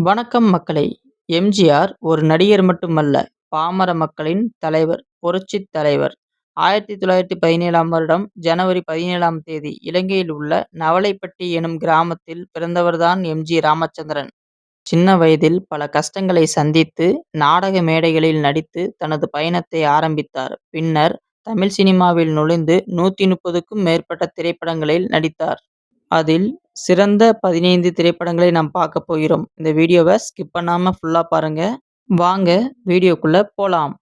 வணக்கம் மக்களே! எம்ஜிஆர் ஒரு நடிகர் மட்டுமல்ல, பாமர மக்களின் தலைவர், புரட்சித் தலைவர். 1917ஆம் வருடம் ஜனவரி 17ஆம் தேதி இலங்கையில் உள்ள நவலைப்பட்டி எனும் கிராமத்தில் பிறந்தவர்தான் எம்.ஜி. ராமச்சந்திரன். சின்ன வயதில் பல கஷ்டங்களை சந்தித்து, நாடக மேடைகளில் நடித்து தனது பயணத்தை ஆரம்பித்தார். பின்னர் தமிழ் சினிமாவில் நுழைந்து 130க்கும் மேற்பட்ட திரைப்படங்களில் நடித்தார். அதில் சிறந்த 15 திரைப்படங்களை நாம் பார்க்க போகிறோம். இந்த வீடியோவை ஸ்கிப் பண்ணாம ஃபுல்லா பாருங்க. வாங்க வீடியோக்குள்ள போலாம்.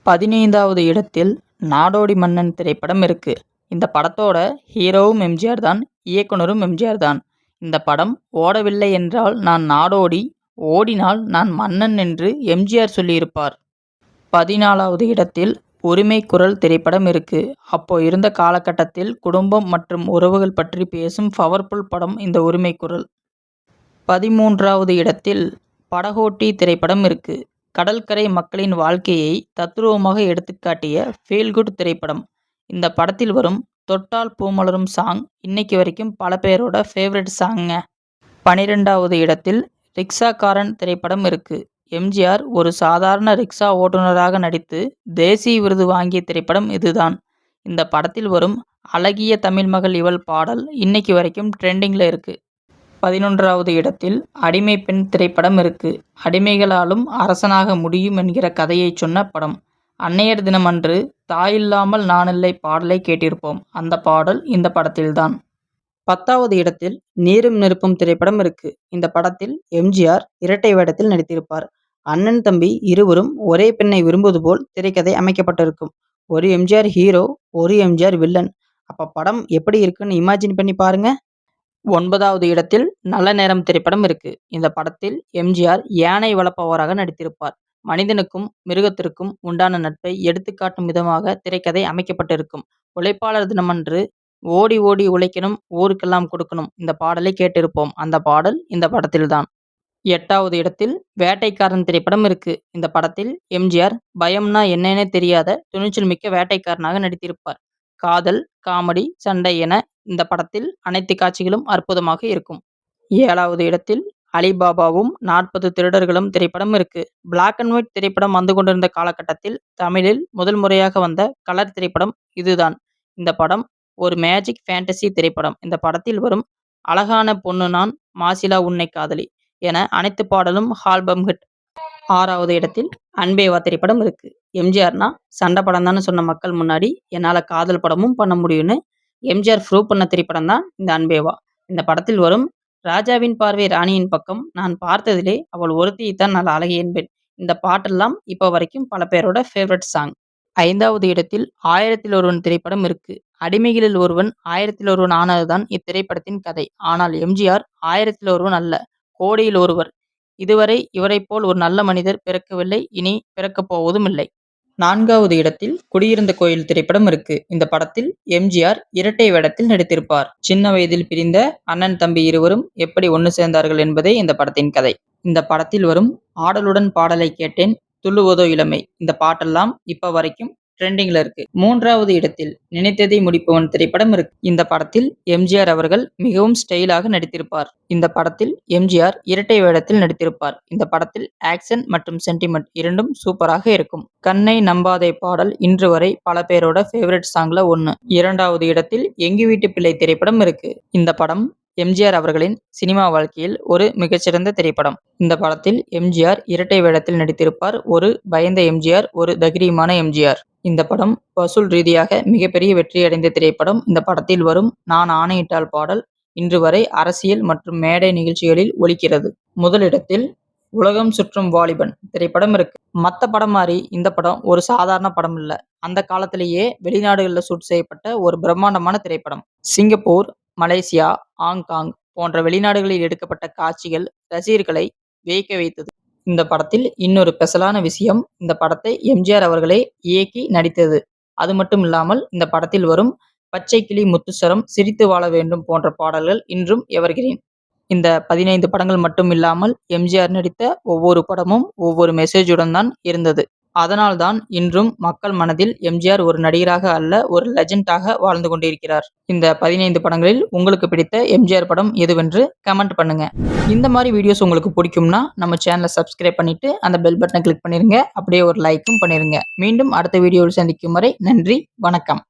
பதினைந்தாவது இடத்தில் நாடோடி மன்னன் திரைப்படம் இருக்கு. இந்த படத்தோட ஹீரோவும் எம்ஜிஆர் தான், இயக்குனரும் எம்ஜிஆர் தான். இந்த படம் ஓடவில்லை என்றால் நான் நாடோடி, ஓடினால் நான் மன்னன் என்று எம்ஜிஆர் சொல்லியிருப்பார். 14வது இடத்தில் உரிமை குரல் திரைப்படம் இருக்கு. அப்போ இருந்த காலகட்டத்தில் குடும்பம் மற்றும் உறவுகள் பற்றி பேசும் பவர்ஃபுல் படம் இந்த உரிமை குரல். 13வது இடத்தில் படகோட்டி திரைப்படம் இருக்கு. கடற்கரை மக்களின் வாழ்க்கையை தத்ரூபமாக எடுத்துக்காட்டிய ஃபீல் குட் திரைப்படம். இந்த படத்தில் வரும் தொட்டால் பூமலரும் சாங் இன்னைக்கு வரைக்கும் பல பேரோட ஃபேவரட் சாங்க. 12வது இடத்தில் ரிக்ஷாக்காரன் திரைப்படம் இருக்கு. எம்ஜிஆர் ஒரு சாதாரண ரிக்ஷா ஓட்டுநராக நடித்து தேசிய விருது வாங்கிய திரைப்படம் இதுதான். இந்த படத்தில் வரும் அழகிய தமிழ் மகள் இவள் பாடல் இன்னைக்கு வரைக்கும் ட்ரெண்டிங்கில் இருக்கு. 11வது இடத்தில் அடிமை பெண் திரைப்படம் இருக்கு. அடிமைகளாலும் அரசனாக முடியும் என்கிற கதையை சொன்ன படம். அன்னையர் தினம் அன்று தாயில்லாமல் நானில்லை பாடலை கேட்டிருப்போம். அந்த பாடல் இந்த படத்தில்தான். 10வது இடத்தில் நீரும் நெருப்பும் திரைப்படம் இருக்கு. இந்த படத்தில் எம்ஜிஆர் இரட்டை வேடத்தில் நடித்திருப்பார். அண்ணன் தம்பி இருவரும் ஒரே பெண்ணை விரும்புவது போல் திரைக்கதை அமைக்கப்பட்டிருக்கும். ஒரு எம்ஜிஆர் ஹீரோ, ஒரு எம்ஜிஆர் வில்லன். அப்ப படம் எப்படி இருக்குன்னு இமேஜின் பண்ணி பாருங்க. 9வது இடத்தில் நல்ல நேரம் திரைப்படம் இருக்கு. இந்த படத்தில் எம்ஜிஆர் யானை வளர்ப்பவராக நடித்திருப்பார். மனிதனுக்கும் மிருகத்திற்கும் உண்டான நட்பை எடுத்துக்காட்டும் விதமாக திரைக்கதை அமைக்கப்பட்டிருக்கும். உழைப்பாளர் தினமன்று ஓடி ஓடி உழைக்கணும், ஊருக்கெல்லாம் கொடுக்கணும். இந்த பாடலை கேட்டிருப்போம். அந்த பாடல் இந்த படத்தில்தான். 8வது இடத்தில் வேட்டைக்காரன் திரைப்படம் இருக்கு. இந்த படத்தில் எம்ஜிஆர் பயம்னா என்னன்னே தெரியாத துணிச்சல் மிக்க வேட்டைக்காரனாக நடித்திருப்பார். காதல், காமெடி, சண்டை என இந்த படத்தில் அனைத்து காட்சிகளும் அற்புதமாக இருக்கும். 7வது இடத்தில் அலிபாபாவும் 40 திருடர்களும் திரைப்படம் இருக்கு. பிளாக் அண்ட் ஒயிட் திரைப்படம் வந்து கொண்டிருந்த காலகட்டத்தில் தமிழில் முதல் முறையாக வந்த கலர் திரைப்படம் இதுதான். இந்த படம் ஒரு மேஜிக் ஃபேண்டசி திரைப்படம். இந்த படத்தில் வரும் அழகான பொண்ணு நான், மாசிலா உன்னை காதலி என அனைத்து பாடலும் ஆல்பம் ஹிட். 6வது இடத்தில் அன்பேவா திரைப்படம் இருக்கு. எம்ஜிஆர்னா சண்டை படம் தானே சொன்ன மக்கள் முன்னாடி என்னால் காதல் படமும் பண்ண முடியும்னு எம்ஜிஆர் ப்ரூவ் பண்ண திரைப்படம் தான் இந்த அன்பேவா. இந்த படத்தில் வரும் ராஜாவின் பார்வை ராணியின் பக்கம், நான் பார்த்ததிலே அவள் ஒருத்தியைத்தான் நான் அழகி என்பேன். இந்த பாட்டெல்லாம் இப்போ வரைக்கும் பல பேரோட ஃபேவரட் சாங். 5வது இடத்தில் ஆயிரத்தில் ஒருவன் திரைப்படம் இருக்கு. அடிமைகளில் ஒருவன் ஆயிரத்தில் ஒருவன் ஆனதுதான் இத்திரைப்படத்தின் கதை. ஆனால் எம்ஜிஆர் ஆயிரத்தில் ஒருவன் அல்ல, கோடியில் ஒருவர். இதுவரை இவரைப் போல் ஒரு நல்ல மனிதர் பிறக்கவில்லை, இனி பிறக்கப் போவதும் இல்லை. 4வது இடத்தில் குடியிருந்த கோயில் திரைப்படம் இருக்கு. இந்த படத்தில் எம்ஜிஆர் இரட்டை வேடத்தில் நடித்திருப்பார். சின்ன வயதில் பிரிந்த அண்ணன் தம்பி இருவரும் எப்படி ஒன்று சேர்ந்தார்கள் என்பதே இந்த படத்தின் கதை. இந்த படத்தில் வரும் ஆடலுடன் பாடலை கேட்டேன், துள்ளுவதோ இளமை. இந்த பாட்டெல்லாம் இப்ப வரைக்கும் ட்ரெண்டிங்ல இருக்கு. 3வது இடத்தில் நினைத்ததை முடிப்பவன் திரைப்படம் இருக்கு. இந்த படத்தில் எம்ஜிஆர் அவர்கள் மிகவும் ஸ்டைலாக நடித்திருப்பார். இந்த படத்தில் எம்ஜிஆர் இரட்டை வேடத்தில் நடித்திருப்பார். இந்த படத்தில் ஆக்ஷன் மற்றும் சென்டிமெண்ட் இரண்டும் சூப்பராக இருக்கும். கண்ணை நம்பாதே பாடல் இன்று வரை பல பேரோட ஃபேவரட் சாங்ல ஒன்று. 2வது இடத்தில் எங்கு வீட்டு பிள்ளை திரைப்படம் இருக்கு. இந்த படம் எம்ஜிஆர் அவர்களின் சினிமா வாழ்க்கையில் ஒரு மிகச்சிறந்த திரைப்படம். இந்த படத்தில் எம்ஜிஆர் இரட்டை வேடத்தில் நடித்திருப்பார். ஒரு பயந்த எம்ஜிஆர், ஒரு தைரியமான எம்ஜிஆர். இந்த படம் வசூல் ரீதியாக மிகப்பெரிய வெற்றி அடைந்த திரைப்படம். இந்த படத்தில் வரும் நான் ஆணையிட்டால் பாடல் இன்று வரை அரசியல் மற்றும் மேடை நிகழ்ச்சிகளில் ஒலிக்கிறது. முதலிடத்தில் உலகம் சுற்றும் வாலிபன் திரைப்படம் இருக்கு. மற்ற படம் மாதிரி இந்த படம் ஒரு சாதாரண படம் இல்ல. அந்த காலத்திலேயே வெளிநாடுகளில் ஷூட் செய்யப்பட்ட ஒரு பிரம்மாண்டமான திரைப்படம். சிங்கப்பூர், மலேசியா, ஹாங்காங் போன்ற வெளிநாடுகளில் எடுக்கப்பட்ட காட்சிகள் ரசிகர்களை வியக்க வைத்தது. இந்த படத்தில் இன்னொரு ஸ்பெஷலான விஷயம், இந்த படத்தை எம்ஜிஆர் அவர்களே இயக்கி நடித்தது. அது மட்டும் இல்லாமல் இந்த படத்தில் வரும் பச்சை கிளி முத்துசரம், சிரித்து வாழ வேண்டும் போன்ற பாடல்கள் இன்றும் எவர்கிரீன். இந்த 15 படங்கள் மட்டும் இல்லாமல் எம்ஜிஆர் நடித்த ஒவ்வொரு படமும் ஒவ்வொரு மெசேஜுடன் தான் இருந்தது. அதனால்தான் இன்றும் மக்கள் மனதில் எம்ஜிஆர் ஒரு நடிகராக அல்ல, ஒரு லெஜெண்டாக வாழ்ந்து கொண்டிருக்கிறார். இந்த 15 படங்களில் உங்களுக்கு பிடித்த எம்ஜிஆர் படம் எதுவென்று கமெண்ட் பண்ணுங்க. இந்த மாதிரி வீடியோஸ் உங்களுக்கு பிடிக்கும்னா நம்ம சேனலை சப்ஸ்கிரைப் பண்ணிட்டு அந்த பெல் பட்டனை கிளிக் பண்ணிருங்க. அப்படியே ஒரு லைக்கும் பண்ணிருங்க. மீண்டும் அடுத்த வீடியோவில் சந்திக்கும் வரை நன்றி, வணக்கம்.